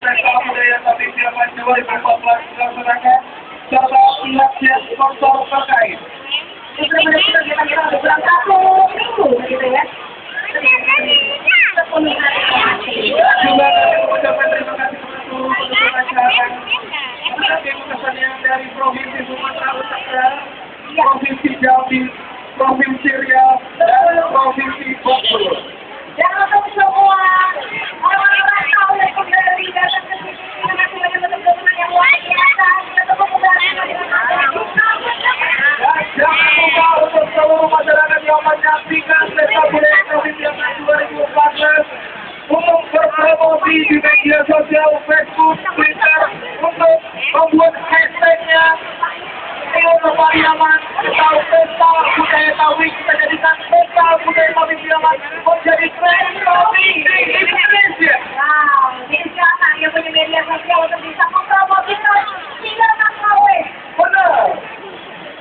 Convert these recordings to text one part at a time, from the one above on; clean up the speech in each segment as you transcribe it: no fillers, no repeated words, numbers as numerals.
Pesta Budaya Tabi Piaman 2014 dilaksanakan serta pihak sponsor terkait. Kita kira-kira beberapa satu minggu begitu ya. Juga mengucapkan terima kasih kepada seluruh pendukung acara. Terima kasih pesannya dari Provinsi Sumatera Utara, Provinsi Jambi, Provinsi Riau, dan Provinsi Bengkulu. Dan untuk semua orang-orang tahu yang kembali datang ke sini, terima kasih banyak teman-teman yang luar biasa. Kita tepuk tangan dengan Dan jangan lupa untuk seluruh masyarakat yang menyaksikan Pesta Budaya Tabi Piaman 2014 untuk berpromosi di media sosial Facebook, Twitter, untuk membuat hashtagnya Pesta Pariaman atau Pesta Budaya Tabi. Kita jadikan Pesta Budaya Tabi Piaman menjadi tren topik di Indonesia. wow, ini silakan yang punya media sosial untuk bisa mempromosikan silakan kawin. Benar.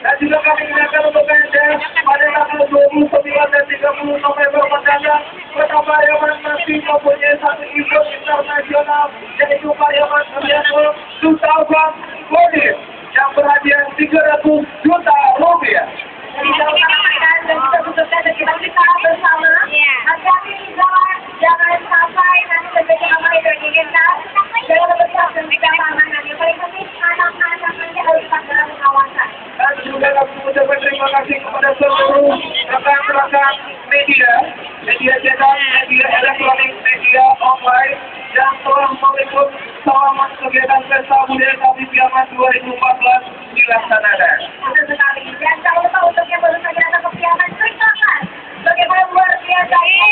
Dan juga kami ingatkan untuk Anda pada tanggal 29 dan 30 November mendatang, Kota Pariaman masih mempunyai satu event internasional, yaitu Pariaman Triangle 2020 yang berhadiah 300 juta rupiah. Jadi kita utamakan dan kita butuhkan dan kita bersama. Hati-hati di jalan, jangan sampai nanti terjadi apa yang diinginkan. Jangan bersiap dan tidak keamanan. Yang paling penting anak-anak nanti harus tetap dalam pengawasan. Dan juga kami mengucapkan terima kasih kepada seluruh rekan-rekan media cetak, media elektronik, media online yang telah meliput selama kegiatan Pesta Budaya Tabi Piaman 2014 dilaksanakan. Betul sekali. Dan jangan lupa untuk yang baru saja datang ke Piaman, ceritakan bagaimana luar biasa ini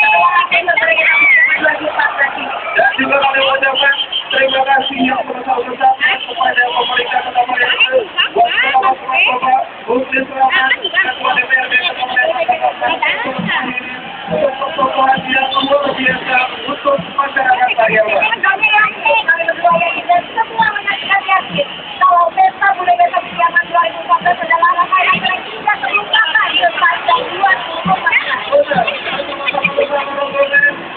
Pesta Budaya Tabi Piaman 2014 ini. Dan juga kami mengucapkan terima kasih yang sebesar-besarnya kepada pemerintah Kota Pariaman, Bapak Bukti Selamat, Ketua DPRD Kota Pariaman, untuk pertokohan yang luar biasa untuk masyarakat Pariaman. Kami yakin, kami berdua yakin dan semua menyaksikan yakin kalau Pesta Budaya Tabi Piaman 2014 adalah rangkaian yang tidak terlupakan sepanjang 2014.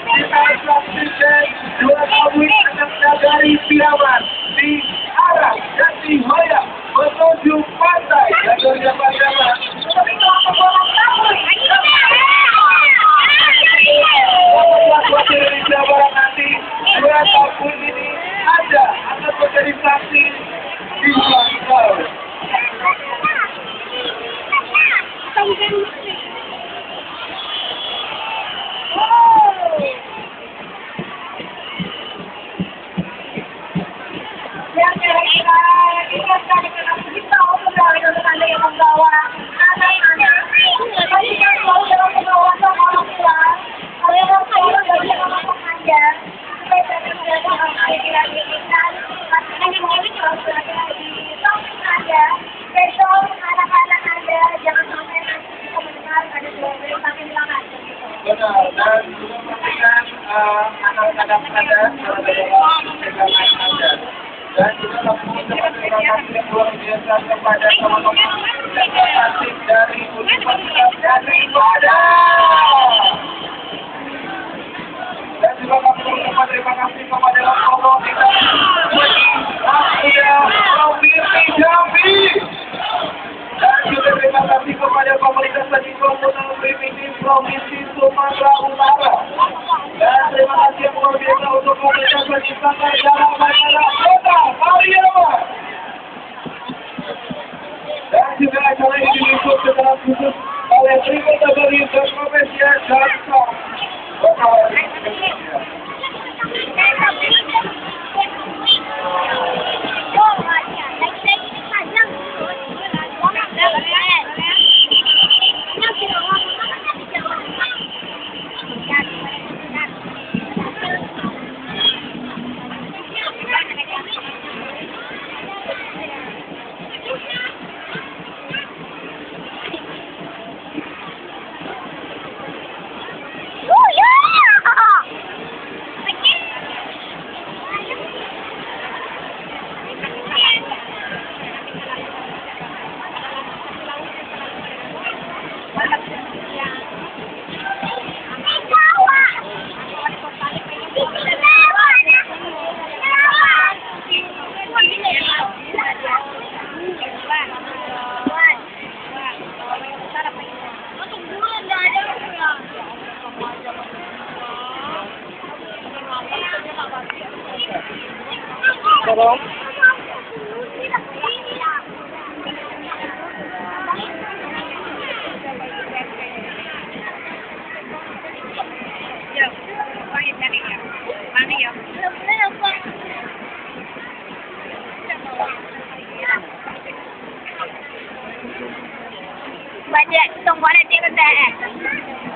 Kita saksikan dua kabin anaknya dari Piaman di arah dan di hoyak menuju pantai Nagari Pariaman. Untuk itu aku bolak kabur. Wakil Indonesia Barat nanti dua kabin ini ada akan menjadi saksi di belakang. Ya kira-kira kita sekali kita untuk Anda yang membawa anak-anak. Pastikan selalu dalam pengawasan orang tua. Kalau yang orang tua tidak bisa memasang Anda, supaya tidak terjadi hal-hal yang tidak diinginkan. Pastikan semua ini harus berada di samping Anda. Besok anak-anak Anda jangan sampai nanti kita mendengar ada suara yang kami bilang. Benar, dan juga pastikan anak-anak Anda pegangan Anda. Dan juga kami mengucapkan terima kasih yang luar biasa kepada teman-teman yang aktif dari Universitas Gadjah Mada. Dan juga kami mengucapkan terima kasih kepada Romo kita sudah Provinsi Jambi. Dan juga terima kasih kepada pemerintah Stadion Komunal Provinsi Sumatera Utara. Dan terima kasih yang luar biasa untuk pemerintah Stadion Jalan Bandara Kota Pariaman. Dan juga acara ini diliput secara khusus oleh Tribun Nagari dan Profesia Jaksa Kota Indonesia. dong. Banyak, tunggu ada dia kata.